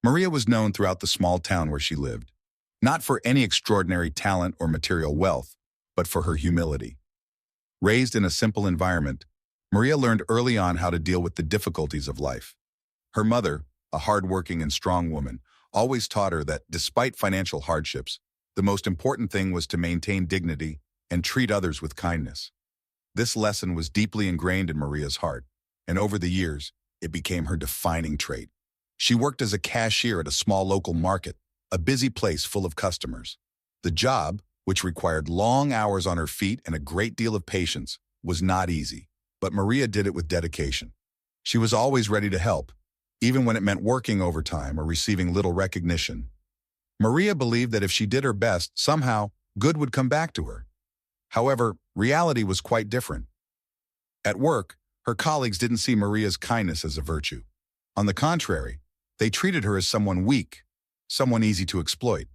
Maria was known throughout the small town where she lived, not for any extraordinary talent or material wealth, but for her humility. Raised in a simple environment, Maria learned early on how to deal with the difficulties of life. Her mother, a hardworking and strong woman, always taught her that despite financial hardships, the most important thing was to maintain dignity and treat others with kindness. This lesson was deeply ingrained in Maria's heart, and over the years, it became her defining trait. She worked as a cashier at a small local market, a busy place full of customers. The job, which required long hours on her feet and a great deal of patience, was not easy, but Maria did it with dedication. She was always ready to help, even when it meant working overtime or receiving little recognition. Maria believed that if she did her best, somehow, good would come back to her. However, reality was quite different. At work, her colleagues didn't see Maria's kindness as a virtue. On the contrary, they treated her as someone weak, someone easy to exploit.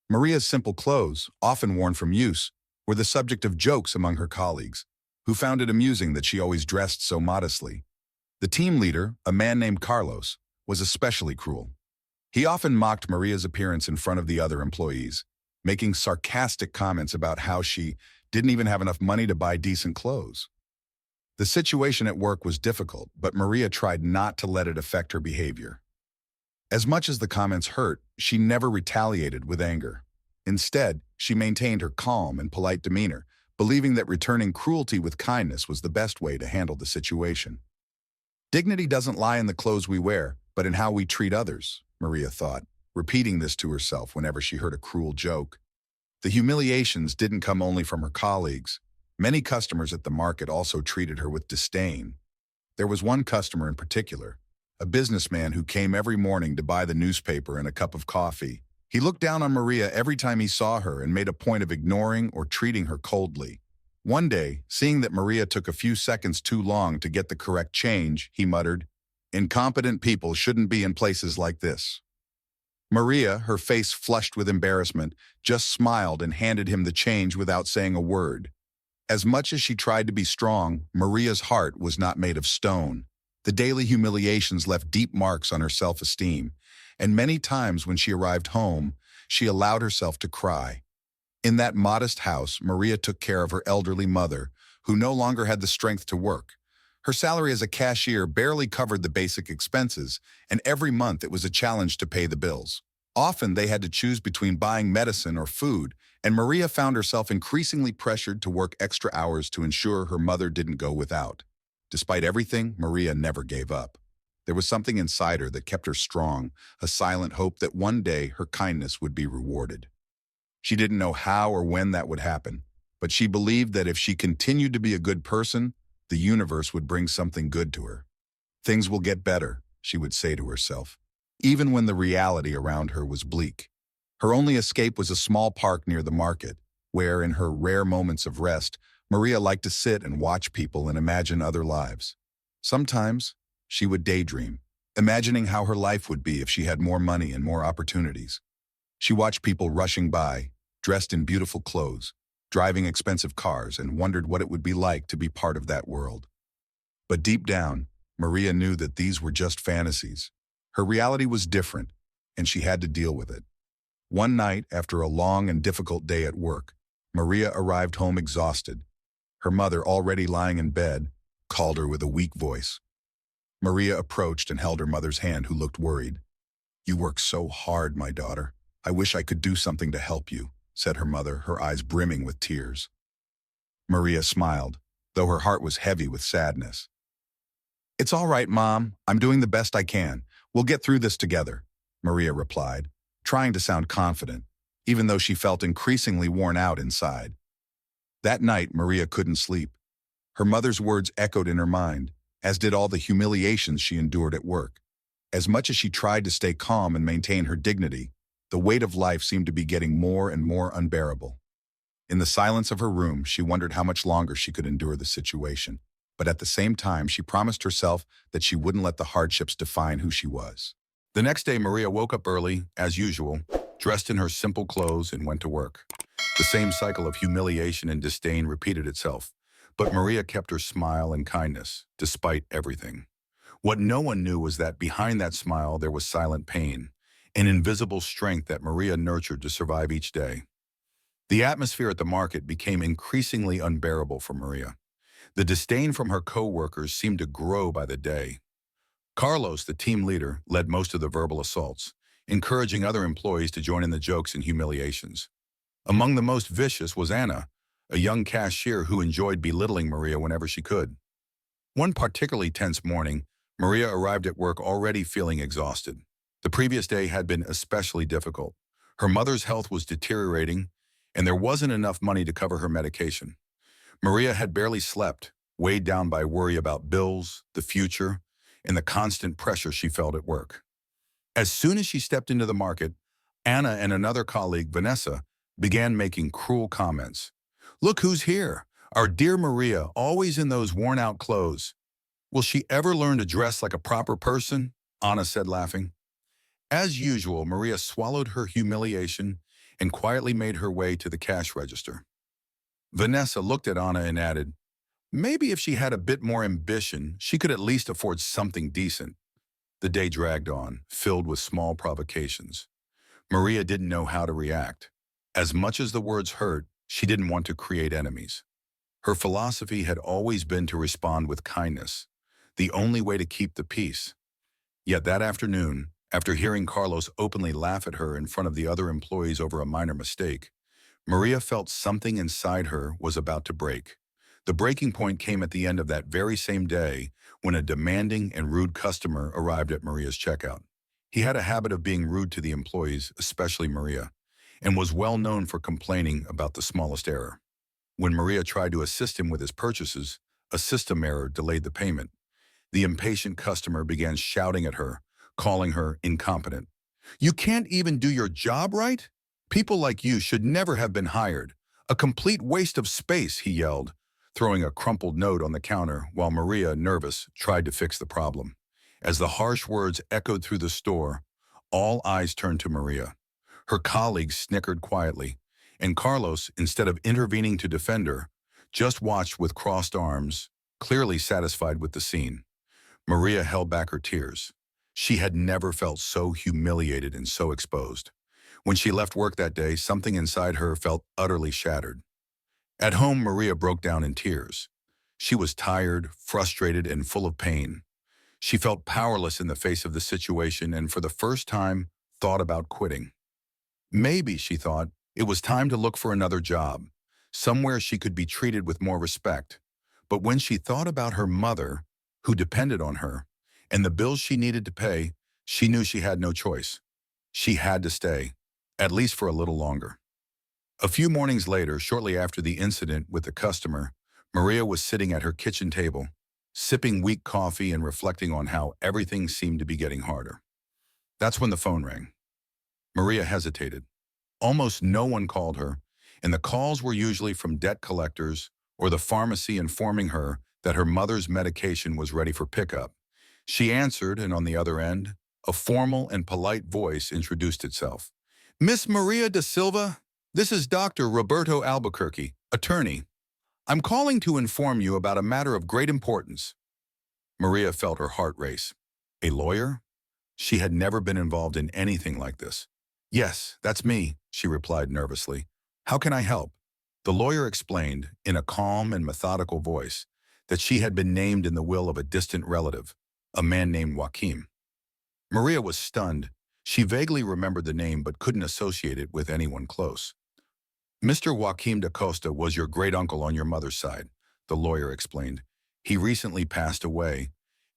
Maria's simple clothes, often worn from use, were the subject of jokes among her colleagues, who found it amusing that she always dressed so modestly. The team leader, a man named Carlos, was especially cruel. He often mocked Maria's appearance in front of the other employees, making sarcastic comments about how she didn't even have enough money to buy decent clothes. The situation at work was difficult, but Maria tried not to let it affect her behavior. As much as the comments hurt, she never retaliated with anger. Instead, she maintained her calm and polite demeanor, believing that returning cruelty with kindness was the best way to handle the situation. Dignity doesn't lie in the clothes we wear, but in how we treat others, Maria thought, repeating this to herself whenever she heard a cruel joke. The humiliations didn't come only from her colleagues. Many customers at the market also treated her with disdain. There was one customer in particular, a businessman who came every morning to buy the newspaper and a cup of coffee. He looked down on Maria every time he saw her and made a point of ignoring or treating her coldly. One day, seeing that Maria took a few seconds too long to get the correct change, he muttered, "Incompetent people shouldn't be in places like this." Maria, her face flushed with embarrassment, just smiled and handed him the change without saying a word. As much as she tried to be strong, Maria's heart was not made of stone. The daily humiliations left deep marks on her self-esteem, and many times when she arrived home, she allowed herself to cry. In that modest house, Maria took care of her elderly mother, who no longer had the strength to work. Her salary as a cashier barely covered the basic expenses, and every month it was a challenge to pay the bills. Often they had to choose between buying medicine or food, and Maria found herself increasingly pressured to work extra hours to ensure her mother didn't go without. Despite everything, Maria never gave up. There was something inside her that kept her strong, a silent hope that one day her kindness would be rewarded. She didn't know how or when that would happen, but she believed that if she continued to be a good person, the universe would bring something good to her. "Things will get better," she would say to herself, even when the reality around her was bleak. Her only escape was a small park near the market, where, in her rare moments of rest, Maria liked to sit and watch people and imagine other lives. Sometimes, she would daydream, imagining how her life would be if she had more money and more opportunities. She watched people rushing by, dressed in beautiful clothes, driving expensive cars, and wondered what it would be like to be part of that world. But deep down, Maria knew that these were just fantasies. Her reality was different, and she had to deal with it. One night, after a long and difficult day at work, Maria arrived home exhausted. Her mother, already lying in bed, called her with a weak voice. Maria approached and held her mother's hand, who looked worried. "You work so hard, my daughter. I wish I could do something to help you," said her mother, her eyes brimming with tears. Maria smiled, though her heart was heavy with sadness. "It's all right, Mom. I'm doing the best I can. We'll get through this together," Maria replied, trying to sound confident, even though she felt increasingly worn out inside. That night, Maria couldn't sleep. Her mother's words echoed in her mind, as did all the humiliations she endured at work. As much as she tried to stay calm and maintain her dignity, the weight of life seemed to be getting more and more unbearable. In the silence of her room, she wondered how much longer she could endure the situation. But at the same time, she promised herself that she wouldn't let the hardships define who she was. The next day, Maria woke up early, as usual, dressed in her simple clothes, and went to work. The same cycle of humiliation and disdain repeated itself, but Maria kept her smile and kindness, despite everything. What no one knew was that behind that smile there was silent pain, an invisible strength that Maria nurtured to survive each day. The atmosphere at the market became increasingly unbearable for Maria. The disdain from her coworkers seemed to grow by the day. Carlos, the team leader, led most of the verbal assaults, encouraging other employees to join in the jokes and humiliations. Among the most vicious was Anna, a young cashier who enjoyed belittling Maria whenever she could. One particularly tense morning, Maria arrived at work already feeling exhausted. The previous day had been especially difficult. Her mother's health was deteriorating, and there wasn't enough money to cover her medication. Maria had barely slept, weighed down by worry about bills, the future, and the constant pressure she felt at work. As soon as she stepped into the market, Anna and another colleague, Vanessa, began making cruel comments. "Look who's here! Our dear Maria, always in those worn-out clothes. Will she ever learn to dress like a proper person?" Anna said, laughing. As usual, Maria swallowed her humiliation and quietly made her way to the cash register. Vanessa looked at Anna and added, "Maybe if she had a bit more ambition, she could at least afford something decent." The day dragged on, filled with small provocations. Maria didn't know how to react. As much as the words hurt, she didn't want to create enemies. Her philosophy had always been to respond with kindness, the only way to keep the peace. Yet that afternoon, after hearing Carlos openly laugh at her in front of the other employees over a minor mistake, Maria felt something inside her was about to break. The breaking point came at the end of that very same day when a demanding and rude customer arrived at Maria's checkout. He had a habit of being rude to the employees, especially Maria, and was well known for complaining about the smallest error. When Maria tried to assist him with his purchases, a system error delayed the payment. The impatient customer began shouting at her, calling her incompetent. "You can't even do your job right? People like you should never have been hired. A complete waste of space," he yelled, throwing a crumpled note on the counter while Maria, nervous, tried to fix the problem. As the harsh words echoed through the store, all eyes turned to Maria. Her colleagues snickered quietly, and Carlos, instead of intervening to defend her, just watched with crossed arms, clearly satisfied with the scene. Maria held back her tears. She had never felt so humiliated and so exposed. When she left work that day, something inside her felt utterly shattered. At home, Maria broke down in tears. She was tired, frustrated, and full of pain. She felt powerless in the face of the situation and for the first time thought about quitting. Maybe, she thought, it was time to look for another job, somewhere she could be treated with more respect. But when she thought about her mother, who depended on her, and the bills she needed to pay, she knew she had no choice. She had to stay, at least for a little longer. A few mornings later, shortly after the incident with the customer, Maria was sitting at her kitchen table, sipping weak coffee and reflecting on how everything seemed to be getting harder. That's when the phone rang. Maria hesitated. Almost no one called her, and the calls were usually from debt collectors or the pharmacy informing her that her mother's medication was ready for pickup. She answered, and on the other end, a formal and polite voice introduced itself. "Miss Maria da Silva, this is Dr. Roberto Albuquerque, attorney. I'm calling to inform you about a matter of great importance." Maria felt her heart race. A lawyer? She had never been involved in anything like this. "Yes, that's me," she replied nervously. "How can I help?" The lawyer explained, in a calm and methodical voice, that she had been named in the will of a distant relative, a man named Joaquim. Maria was stunned. She vaguely remembered the name but couldn't associate it with anyone close. "Mr. Joaquim da Costa was your great-uncle on your mother's side," the lawyer explained. "He recently passed away,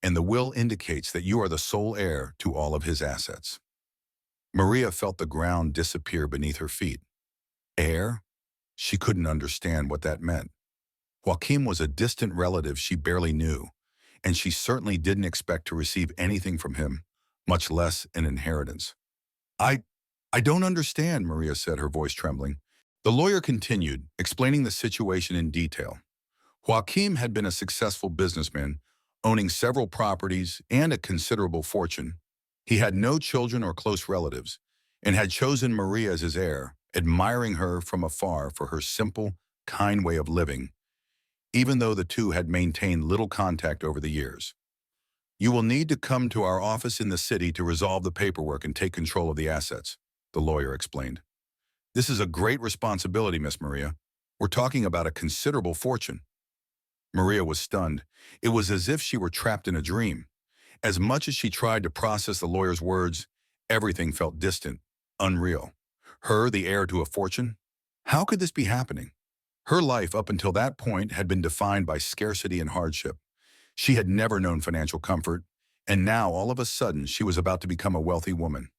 and the will indicates that you are the sole heir to all of his assets." Maria felt the ground disappear beneath her feet. Heir? She couldn't understand what that meant. Joaquim was a distant relative she barely knew, and she certainly didn't expect to receive anything from him, much less an inheritance. I don't understand," Maria said, her voice trembling. The lawyer continued, explaining the situation in detail. Joaquim had been a successful businessman, owning several properties and a considerable fortune. He had no children or close relatives, and had chosen Maria as his heir, admiring her from afar for her simple, kind way of living, even though the two had maintained little contact over the years. You will need to come to our office in the city to resolve the paperwork and take control of the assets, the lawyer explained. This is a great responsibility, Miss Maria. We're talking about a considerable fortune. Maria was stunned. It was as if she were trapped in a dream. As much as she tried to process the lawyer's words, everything felt distant, unreal. Her, the heir to a fortune? How could this be happening? Her life up until that point had been defined by scarcity and hardship. She had never known financial comfort, and now all of a sudden she was about to become a wealthy woman.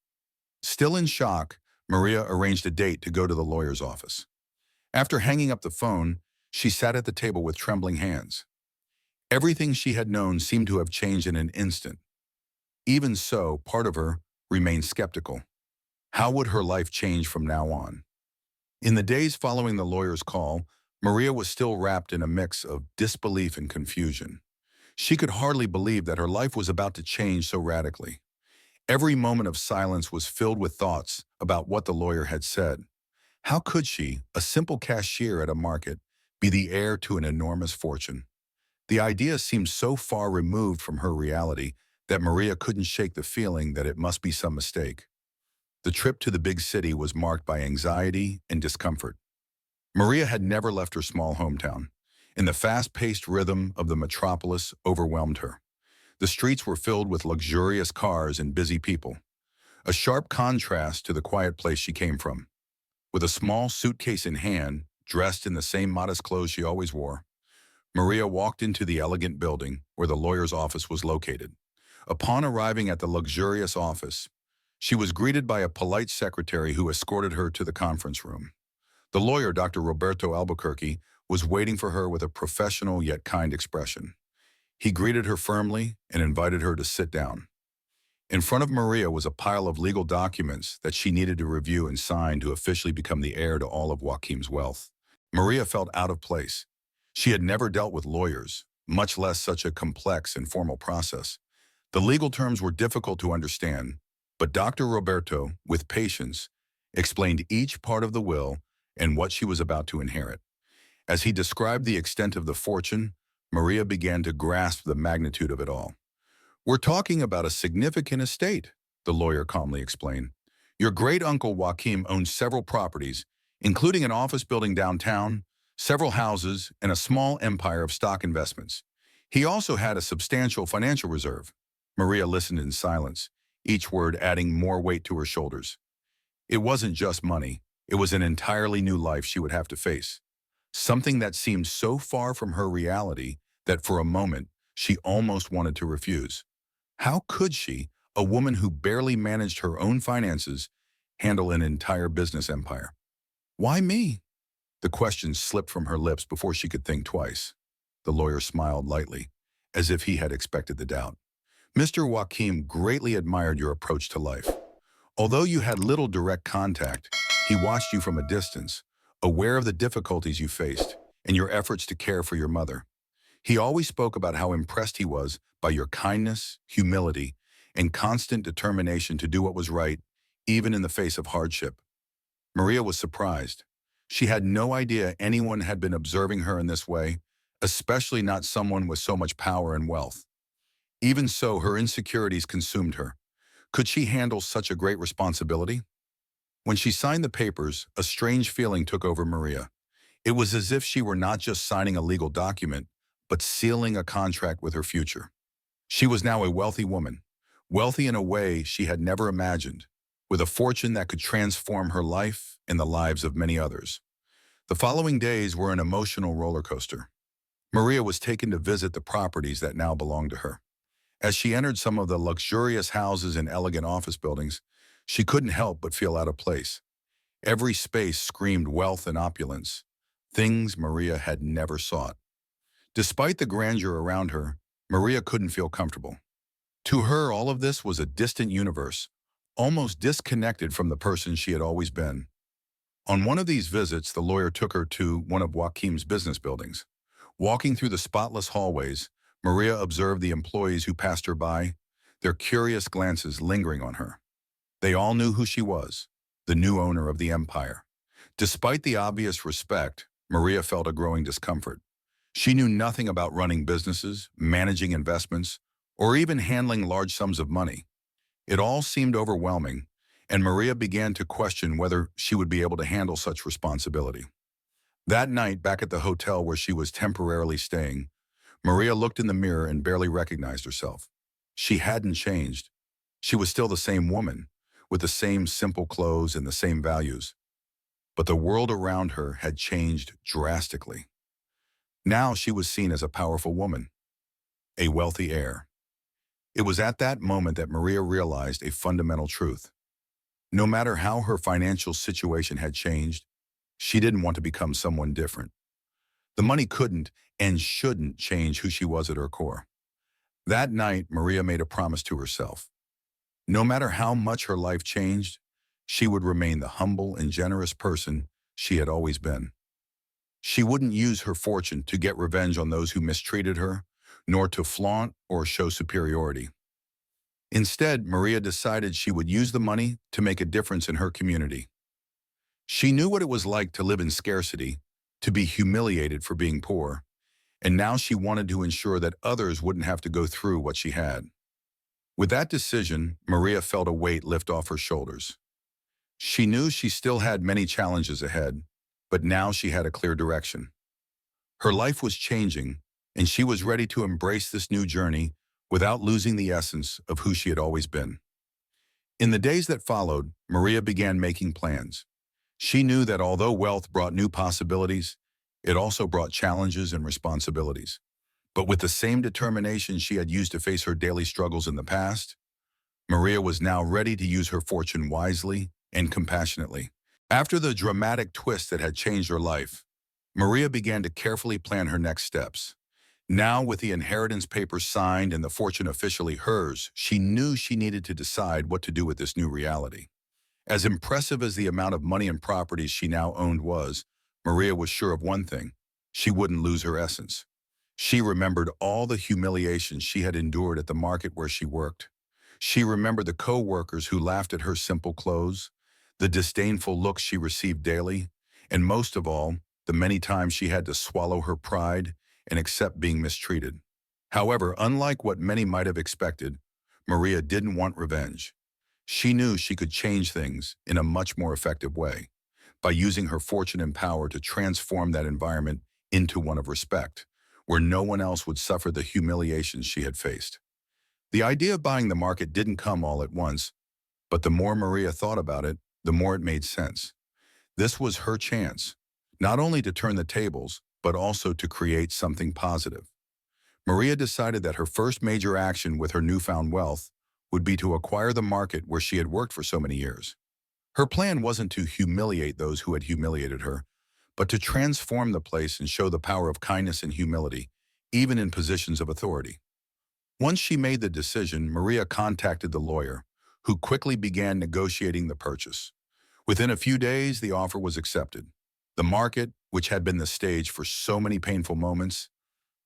Still in shock, Maria arranged a date to go to the lawyer's office. After hanging up the phone, she sat at the table with trembling hands. Everything she had known seemed to have changed in an instant. Even so, part of her remained skeptical. How would her life change from now on? In the days following the lawyer's call, Maria was still wrapped in a mix of disbelief and confusion. She could hardly believe that her life was about to change so radically. Every moment of silence was filled with thoughts about what the lawyer had said. How could she, a simple cashier at a market, be the heir to an enormous fortune? The idea seemed so far removed from her reality that Maria couldn't shake the feeling that it must be some mistake. The trip to the big city was marked by anxiety and discomfort. Maria had never left her small hometown, and the fast-paced rhythm of the metropolis overwhelmed her. The streets were filled with luxurious cars and busy people, a sharp contrast to the quiet place she came from. With a small suitcase in hand, dressed in the same modest clothes she always wore, Maria walked into the elegant building where the lawyer's office was located. Upon arriving at the luxurious office, she was greeted by a polite secretary who escorted her to the conference room. The lawyer, Dr. Roberto Albuquerque, was waiting for her with a professional yet kind expression. He greeted her firmly and invited her to sit down. In front of Maria was a pile of legal documents that she needed to review and sign to officially become the heir to all of Joaquim's wealth. Maria felt out of place. She had never dealt with lawyers, much less such a complex and formal process. The legal terms were difficult to understand, but Dr. Roberto, with patience, explained each part of the will and what she was about to inherit. As he described the extent of the fortune, Maria began to grasp the magnitude of it all. "We're talking about a significant estate," the lawyer calmly explained. "Your great-uncle Joaquim owned several properties, including an office building downtown, several houses, and a small empire of stock investments. He also had a substantial financial reserve." Maria listened in silence, each word adding more weight to her shoulders. It wasn't just money. It was an entirely new life she would have to face. Something that seemed so far from her reality that for a moment she almost wanted to refuse. How could she, a woman who barely managed her own finances, handle an entire business empire? "Why me?" The question slipped from her lips before she could think twice. The lawyer smiled lightly, as if he had expected the doubt. "Mr. Joaquim greatly admired your approach to life. Although you had little direct contact, he watched you from a distance, aware of the difficulties you faced and your efforts to care for your mother. He always spoke about how impressed he was by your kindness, humility, and constant determination to do what was right, even in the face of hardship." Maria was surprised. She had no idea anyone had been observing her in this way, especially not someone with so much power and wealth. Even so, her insecurities consumed her. Could she handle such a great responsibility? When she signed the papers, a strange feeling took over Maria. It was as if she were not just signing a legal document, but sealing a contract with her future. She was now a wealthy woman, wealthy in a way she had never imagined, with a fortune that could transform her life and the lives of many others. The following days were an emotional roller coaster. Maria was taken to visit the properties that now belonged to her. As she entered some of the luxurious houses and elegant office buildings, she couldn't help but feel out of place. Every space screamed wealth and opulence, things Maria had never sought. Despite the grandeur around her, Maria couldn't feel comfortable. To her, all of this was a distant universe, almost disconnected from the person she had always been. On one of these visits, the lawyer took her to one of Joaquim's business buildings. Walking through the spotless hallways, Maria observed the employees who passed her by, their curious glances lingering on her. They all knew who she was, the new owner of the empire. Despite the obvious respect, Maria felt a growing discomfort. She knew nothing about running businesses, managing investments, or even handling large sums of money. It all seemed overwhelming, and Maria began to question whether she would be able to handle such responsibility. That night, back at the hotel where she was temporarily staying, Maria looked in the mirror and barely recognized herself. She hadn't changed. She was still the same woman, with the same simple clothes and the same values. But the world around her had changed drastically. Now she was seen as a powerful woman, a wealthy heir. It was at that moment that Maria realized a fundamental truth. No matter how her financial situation had changed, she didn't want to become someone different. The money couldn't and shouldn't change who she was at her core. That night, Maria made a promise to herself. No matter how much her life changed, she would remain the humble and generous person she had always been. She wouldn't use her fortune to get revenge on those who mistreated her, nor to flaunt or show superiority. Instead, Maria decided she would use the money to make a difference in her community. She knew what it was like to live in scarcity, to be humiliated for being poor, and now she wanted to ensure that others wouldn't have to go through what she had. With that decision, Maria felt a weight lift off her shoulders. She knew she still had many challenges ahead, but now she had a clear direction. Her life was changing, and she was ready to embrace this new journey without losing the essence of who she had always been. In the days that followed, Maria began making plans. She knew that although wealth brought new possibilities, it also brought challenges and responsibilities. But with the same determination she had used to face her daily struggles in the past, Maria was now ready to use her fortune wisely and compassionately. After the dramatic twist that had changed her life, Maria began to carefully plan her next steps. Now, with the inheritance papers signed and the fortune officially hers, she knew she needed to decide what to do with this new reality. As impressive as the amount of money and properties she now owned was, Maria was sure of one thing: she wouldn't lose her essence. She remembered all the humiliations she had endured at the market where she worked. She remembered the co-workers who laughed at her simple clothes, the disdainful looks she received daily, and most of all, the many times she had to swallow her pride and accept being mistreated. However, unlike what many might have expected, Maria didn't want revenge. She knew she could change things in a much more effective way, by using her fortune and power to transform that environment into one of respect, where no one else would suffer the humiliations she had faced. The idea of buying the market didn't come all at once, but the more Maria thought about it, the more it made sense. This was her chance, not only to turn the tables, but also to create something positive. Maria decided that her first major action with her newfound wealth would be to acquire the market where she had worked for so many years. Her plan wasn't to humiliate those who had humiliated her, but to transform the place and show the power of kindness and humility, even in positions of authority. Once she made the decision, Maria contacted the lawyer, who quickly began negotiating the purchase. Within a few days, the offer was accepted. The market, which had been the stage for so many painful moments,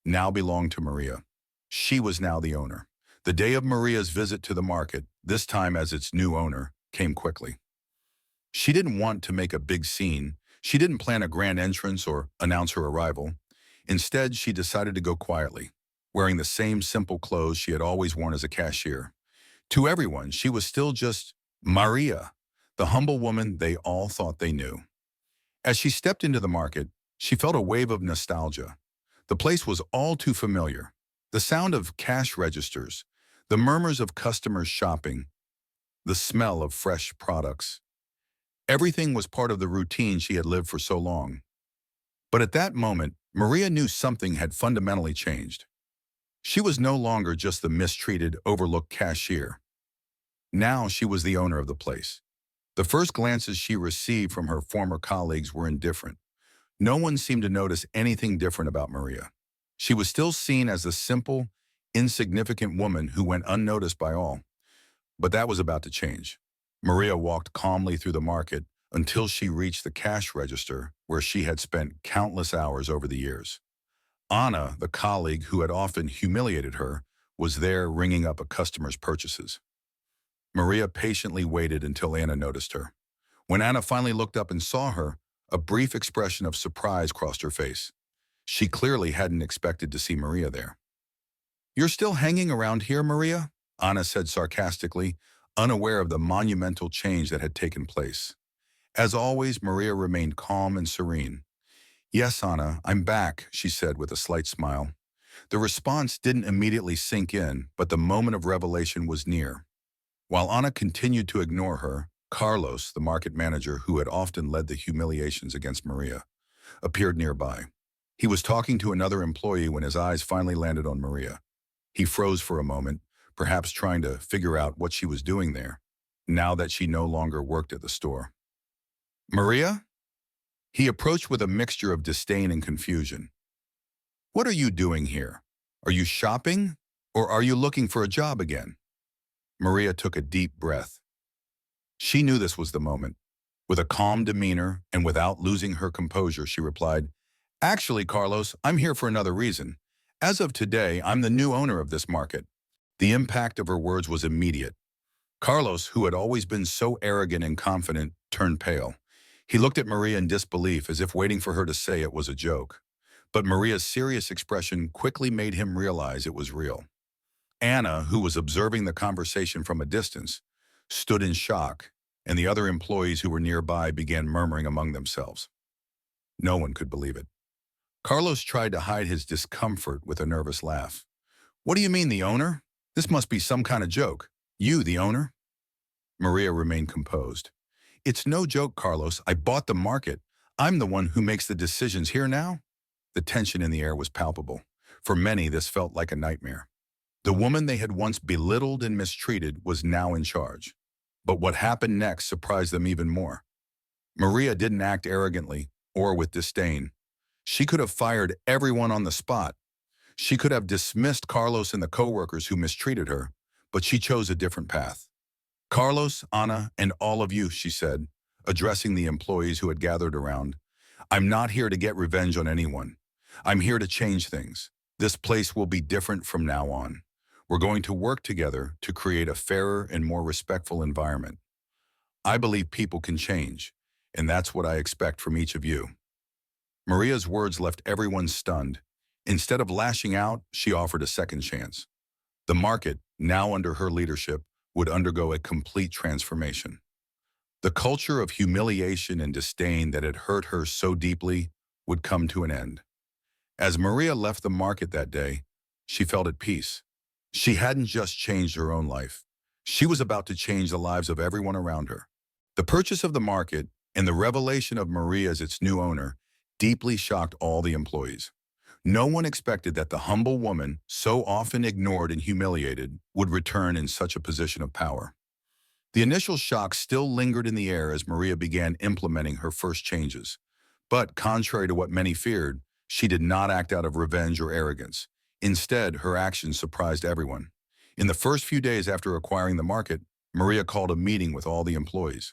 now belonged to Maria. She was now the owner. The day of Maria's visit to the market, this time as its new owner, came quickly. She didn't want to make a big scene. She didn't plan a grand entrance or announce her arrival. Instead, she decided to go quietly, wearing the same simple clothes she had always worn as a cashier. To everyone, she was still just Maria, the humble woman they all thought they knew. As she stepped into the market, she felt a wave of nostalgia. The place was all too familiar. The sound of cash registers, the murmurs of customers shopping, the smell of fresh products. Everything was part of the routine she had lived for so long. But at that moment, Maria knew something had fundamentally changed. She was no longer just the mistreated, overlooked cashier. Now she was the owner of the place. The first glances she received from her former colleagues were indifferent. No one seemed to notice anything different about Maria. She was still seen as the simple, insignificant woman who went unnoticed by all. But that was about to change. Maria walked calmly through the market until she reached the cash register where she had spent countless hours over the years. Anna, the colleague who had often humiliated her, was there ringing up a customer's purchases. Maria patiently waited until Anna noticed her. When Anna finally looked up and saw her, a brief expression of surprise crossed her face. She clearly hadn't expected to see Maria there. "You're still hanging around here, Maria?" Anna said sarcastically, unaware of the monumental change that had taken place. As always, Maria remained calm and serene. "Yes, Anna, I'm back," she said with a slight smile. The response didn't immediately sink in, but the moment of revelation was near. While Anna continued to ignore her, Carlos, the market manager who had often led the humiliations against Maria, appeared nearby. He was talking to another employee when his eyes finally landed on Maria. He froze for a moment, perhaps trying to figure out what she was doing there, now that she no longer worked at the store. "Maria?" He approached with a mixture of disdain and confusion. "What are you doing here? Are you shopping? Or are you looking for a job again?" Maria took a deep breath. She knew this was the moment. With a calm demeanor and without losing her composure, she replied, "Actually, Carlos, I'm here for another reason. As of today, I'm the new owner of this market." The impact of her words was immediate. Carlos, who had always been so arrogant and confident, turned pale. He looked at Maria in disbelief, as if waiting for her to say it was a joke. But Maria's serious expression quickly made him realize it was real. Anna, who was observing the conversation from a distance, stood in shock, and the other employees who were nearby began murmuring among themselves. No one could believe it. Carlos tried to hide his discomfort with a nervous laugh. "What do you mean, the owner? This must be some kind of joke. You, the owner?" Maria remained composed. "It's no joke, Carlos. I bought the market. I'm the one who makes the decisions here now." The tension in the air was palpable. For many, this felt like a nightmare. The woman they had once belittled and mistreated was now in charge. But what happened next surprised them even more. Maria didn't act arrogantly or with disdain. She could have fired everyone on the spot. She could have dismissed Carlos and the coworkers who mistreated her, but she chose a different path. "Carlos, Anna, and all of you," she said, addressing the employees who had gathered around, "I'm not here to get revenge on anyone. I'm here to change things. This place will be different from now on. We're going to work together to create a fairer and more respectful environment. I believe people can change, and that's what I expect from each of you." Maria's words left everyone stunned. Instead of lashing out, she offered a second chance. The market, now under her leadership, would undergo a complete transformation. The culture of humiliation and disdain that had hurt her so deeply would come to an end. As Maria left the market that day, she felt at peace. She hadn't just changed her own life. She was about to change the lives of everyone around her. The purchase of the market and the revelation of Maria as its new owner deeply shocked all the employees. No one expected that the humble woman, so often ignored and humiliated, would return in such a position of power. The initial shock still lingered in the air as Maria began implementing her first changes. But contrary to what many feared, she did not act out of revenge or arrogance. Instead, her actions surprised everyone. In the first few days after acquiring the market, Maria called a meeting with all the employees.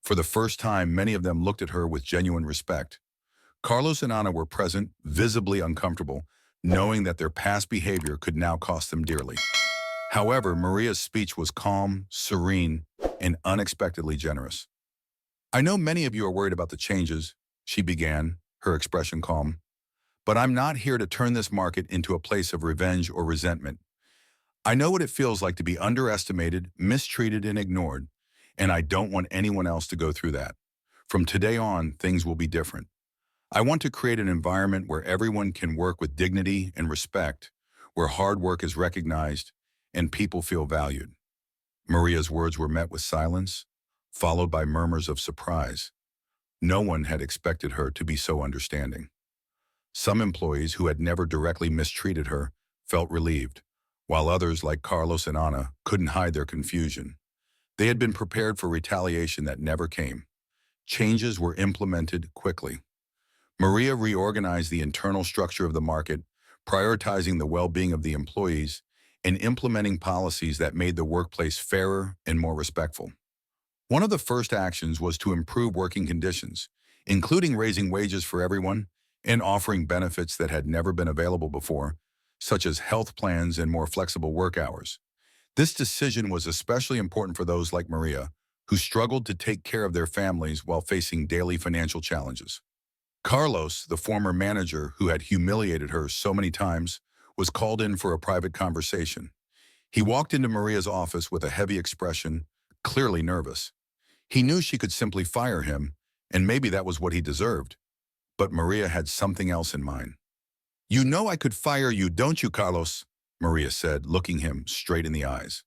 For the first time, many of them looked at her with genuine respect. Carlos and Anna were present, visibly uncomfortable, knowing that their past behavior could now cost them dearly. However, Maria's speech was calm, serene, and unexpectedly generous. "I know many of you are worried about the changes," she began, her expression calm. "But I'm not here to turn this market into a place of revenge or resentment. I know what it feels like to be underestimated, mistreated, and ignored, and I don't want anyone else to go through that. From today on, things will be different. I want to create an environment where everyone can work with dignity and respect, where hard work is recognized, and people feel valued." Maria's words were met with silence, followed by murmurs of surprise. No one had expected her to be so understanding. Some employees who had never directly mistreated her felt relieved, while others, like Carlos and Anna, couldn't hide their confusion. They had been prepared for retaliation that never came. Changes were implemented quickly. Maria reorganized the internal structure of the market, prioritizing the well-being of the employees and implementing policies that made the workplace fairer and more respectful. One of the first actions was to improve working conditions, including raising wages for everyone and offering benefits that had never been available before, such as health plans and more flexible work hours. This decision was especially important for those like Maria, who struggled to take care of their families while facing daily financial challenges. Carlos, the former manager who had humiliated her so many times, was called in for a private conversation. He walked into Maria's office with a heavy expression, clearly nervous. He knew she could simply fire him, and maybe that was what he deserved. But Maria had something else in mind. "You know I could fire you, don't you, Carlos?" Maria said, looking him straight in the eyes.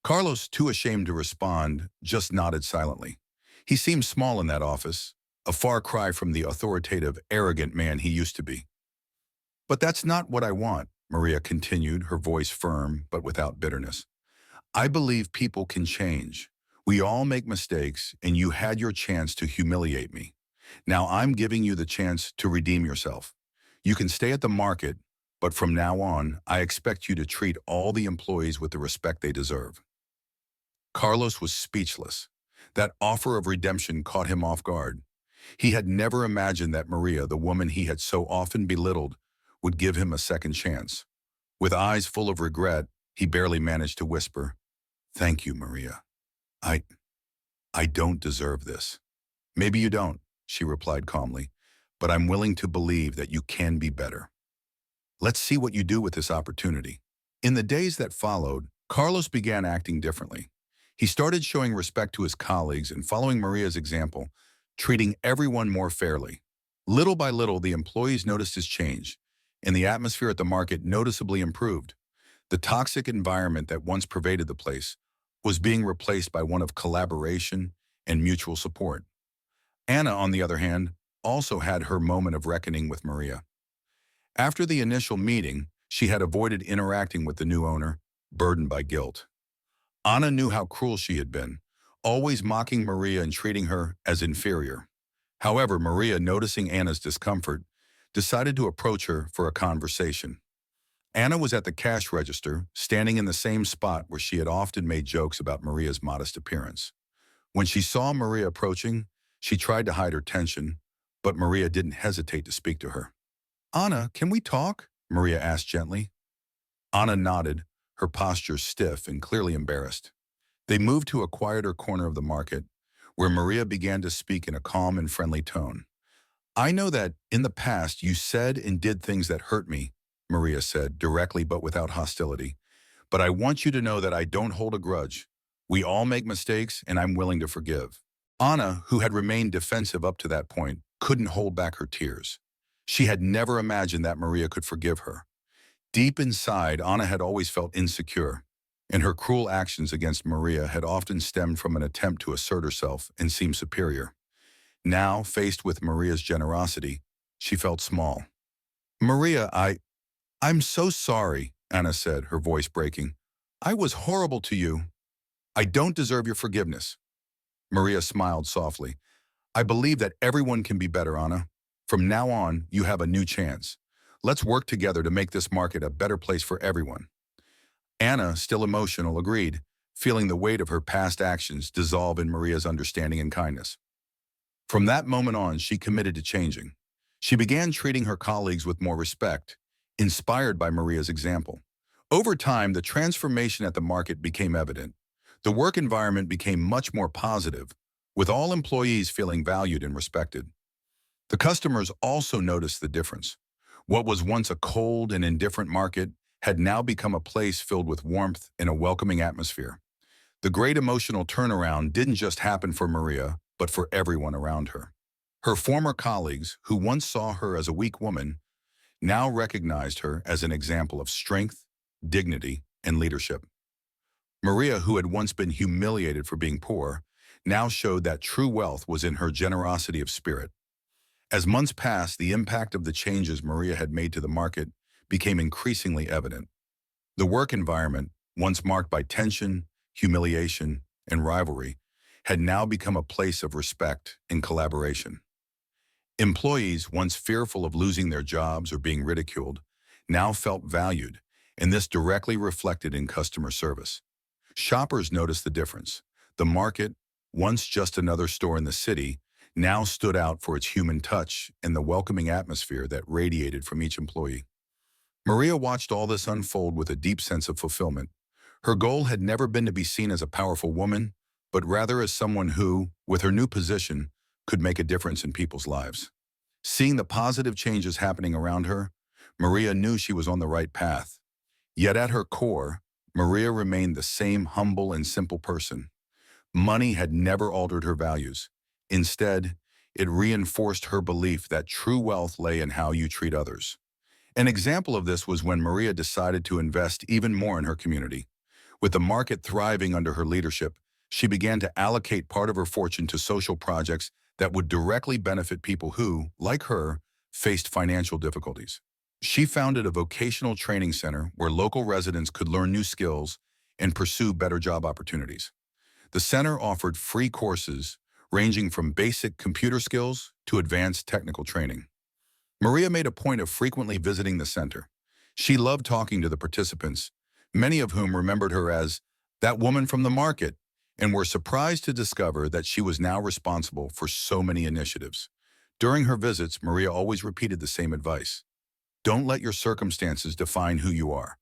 Carlos, too ashamed to respond, just nodded silently. He seemed small in that office, a far cry from the authoritative, arrogant man he used to be. "But that's not what I want," Maria continued, her voice firm but without bitterness. "I believe people can change. We all make mistakes, and you had your chance to humiliate me. Now I'm giving you the chance to redeem yourself. You can stay at the market, but from now on, I expect you to treat all the employees with the respect they deserve." Carlos was speechless. That offer of redemption caught him off guard. He had never imagined that Maria, the woman he had so often belittled, would give him a second chance. With eyes full of regret, he barely managed to whisper, "Thank you, Maria. I, I don't deserve this." "Maybe you don't," she replied calmly, "but I'm willing to believe that you can be better. Let's see what you do with this opportunity." In the days that followed, Carlos began acting differently. He started showing respect to his colleagues and following Maria's example, treating everyone more fairly. Little by little, the employees noticed his change, and the atmosphere at the market noticeably improved. The toxic environment that once pervaded the place was being replaced by one of collaboration and mutual support. Anna, on the other hand, also had her moment of reckoning with Maria. After the initial meeting, she had avoided interacting with the new owner, burdened by guilt. Anna knew how cruel she had been, always mocking Maria and treating her as inferior. However, Maria, noticing Anna's discomfort, decided to approach her for a conversation. Anna was at the cash register, standing in the same spot where she had often made jokes about Maria's modest appearance. When she saw Maria approaching, she tried to hide her tension, but Maria didn't hesitate to speak to her. "Anna, can we talk?" Maria asked gently. Anna nodded, her posture stiff and clearly embarrassed. They moved to a quieter corner of the market, where Maria began to speak in a calm and friendly tone. "I know that in the past you said and did things that hurt me," Maria said, directly but without hostility. "But I want you to know that I don't hold a grudge. We all make mistakes, and I'm willing to forgive." Anna, who had remained defensive up to that point, couldn't hold back her tears. She had never imagined that Maria could forgive her. Deep inside, Anna had always felt insecure, and her cruel actions against Maria had often stemmed from an attempt to assert herself and seem superior. Now, faced with Maria's generosity, she felt small. "Maria, I'm so sorry," Anna said, her voice breaking. "I was horrible to you. I don't deserve your forgiveness." Maria smiled softly. "I believe that everyone can be better, Anna. From now on, you have a new chance. Let's work together to make this market a better place for everyone." Anna, still emotional, agreed, feeling the weight of her past actions dissolve in Maria's understanding and kindness. From that moment on, she committed to changing. She began treating her colleagues with more respect, inspired by Maria's example. Over time, the transformation at the market became evident. The work environment became much more positive, with all employees feeling valued and respected. The customers also noticed the difference. What was once a cold and indifferent market had now become a place filled with warmth and a welcoming atmosphere. The great emotional turnaround didn't just happen for Maria, but for everyone around her. Her former colleagues, who once saw her as a weak woman, now recognized her as an example of strength, dignity, and leadership. Maria, who had once been humiliated for being poor, now showed that true wealth was in her generosity of spirit. As months passed, the impact of the changes Maria had made to the market became increasingly evident. The work environment, once marked by tension, humiliation, and rivalry, had now become a place of respect and collaboration. Employees, once fearful of losing their jobs or being ridiculed, now felt valued, and this directly reflected in customer service. Shoppers noticed the difference. The market, once just another store in the city, now stood out for its human touch and the welcoming atmosphere that radiated from each employee. Maria watched all this unfold with a deep sense of fulfillment. Her goal had never been to be seen as a powerful woman, but rather as someone who, with her new position, could make a difference in people's lives. Seeing the positive changes happening around her, Maria knew she was on the right path. Yet at her core, Maria remained the same humble and simple person. Money had never altered her values. Instead, it reinforced her belief that true wealth lay in how you treat others. An example of this was when Maria decided to invest even more in her community. With the market thriving under her leadership, she began to allocate part of her fortune to social projects that would directly benefit people who, like her, faced financial difficulties. She founded a vocational training center where local residents could learn new skills and pursue better job opportunities. The center offered free courses ranging from basic computer skills to advanced technical training. Maria made a point of frequently visiting the center. She loved talking to the participants, many of whom remembered her as that woman from the market and were surprised to discover that she was now responsible for so many initiatives. During her visits, Maria always repeated the same advice. Don't let your circumstances define who you are.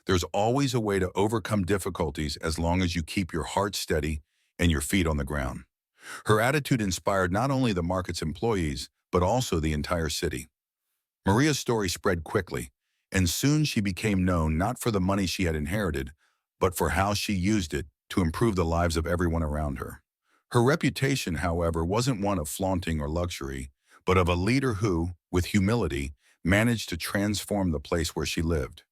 There's always a way to overcome difficulties as long as you keep your heart steady and your feet on the ground. Her attitude inspired not only the market's employees, but also the entire city. Maria's story spread quickly, and soon she became known not for the money she had inherited, but for how she used it to improve the lives of everyone around her. Her reputation, however, wasn't one of flaunting or luxury, but of a leader who, with humility, managed to transform the place where she lived.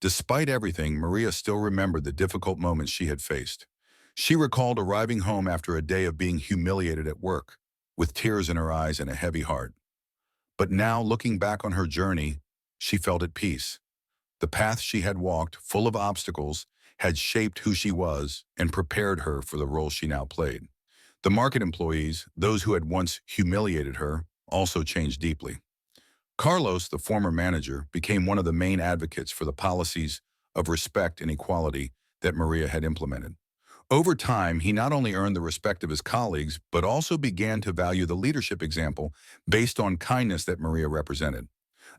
Despite everything, Maria still remembered the difficult moments she had faced. She recalled arriving home after a day of being humiliated at work, with tears in her eyes and a heavy heart. But now, looking back on her journey, she felt at peace. The path she had walked, full of obstacles, had shaped who she was and prepared her for the role she now played. The market employees, those who had once humiliated her, also changed deeply. Carlos, the former manager, became one of the main advocates for the policies of respect and equality that Maria had implemented. Over time, he not only earned the respect of his colleagues, but also began to value the leadership example based on kindness that Maria represented.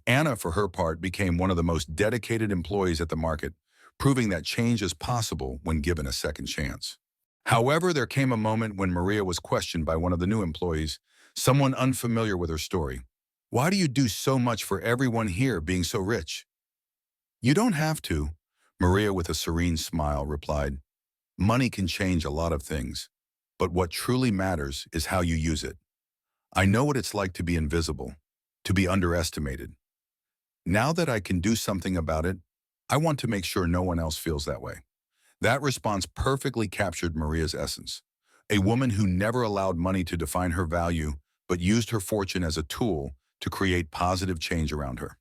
Anna, for her part, became one of the most dedicated employees at the market, proving that change is possible when given a second chance. However, there came a moment when Maria was questioned by one of the new employees, someone unfamiliar with her story. Why do you do so much for everyone here being so rich? You don't have to, Maria with a serene smile replied. Money can change a lot of things, but what truly matters is how you use it. I know what it's like to be invisible, to be underestimated. Now that I can do something about it, I want to make sure no one else feels that way. That response perfectly captured Maria's essence. A woman who never allowed money to define her value, but used her fortune as a tool to create positive change around her.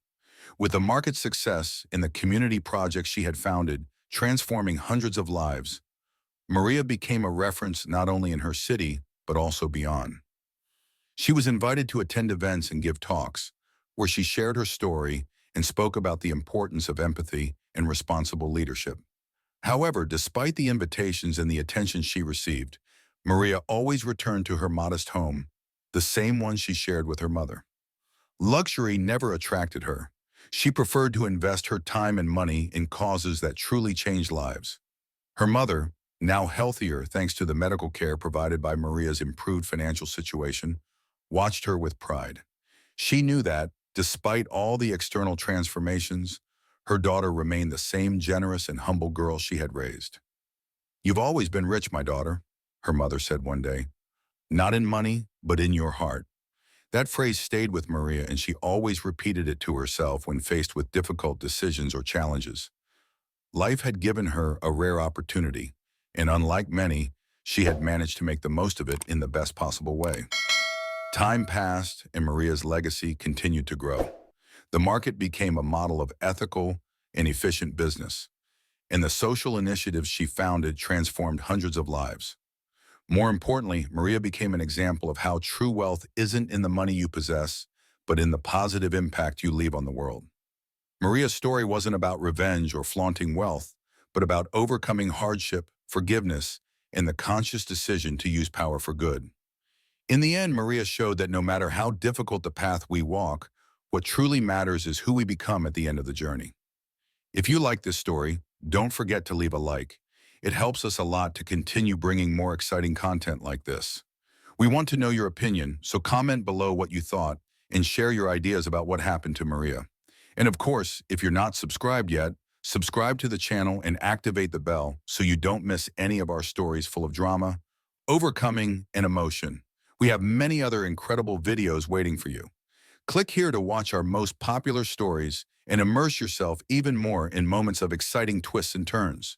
With the market success in the community projects she had founded, transforming hundreds of lives, Maria became a reference not only in her city, but also beyond. She was invited to attend events and give talks, where she shared her story and spoke about the importance of empathy and responsible leadership. However, despite the invitations and the attention she received, Maria always returned to her modest home, the same one she shared with her mother. Luxury never attracted her. She preferred to invest her time and money in causes that truly changed lives. Her mother, now healthier thanks to the medical care provided by Maria's improved financial situation, watched her with pride. She knew that, despite all the external transformations, her daughter remained the same generous and humble girl she had raised. You've always been rich, my daughter, her mother said one day. Not in money, but in your heart. That phrase stayed with Maria, and she always repeated it to herself when faced with difficult decisions or challenges. Life had given her a rare opportunity, and unlike many, she had managed to make the most of it in the best possible way. Time passed, and Maria's legacy continued to grow. The market became a model of ethical and efficient business, and the social initiatives she founded transformed hundreds of lives. More importantly, Maria became an example of how true wealth isn't in the money you possess, but in the positive impact you leave on the world. Maria's story wasn't about revenge or flaunting wealth, but about overcoming hardship, forgiveness, and the conscious decision to use power for good. In the end, Maria showed that no matter how difficult the path we walk, what truly matters is who we become at the end of the journey. If you like this story, don't forget to leave a like. It helps us a lot to continue bringing more exciting content like this. We want to know your opinion, so comment below what you thought and share your ideas about what happened to Maria. And of course, if you're not subscribed yet, subscribe to the channel and activate the bell so you don't miss any of our stories full of drama, overcoming, and emotion. We have many other incredible videos waiting for you. Click here to watch our most popular stories and immerse yourself even more in moments of exciting twists and turns.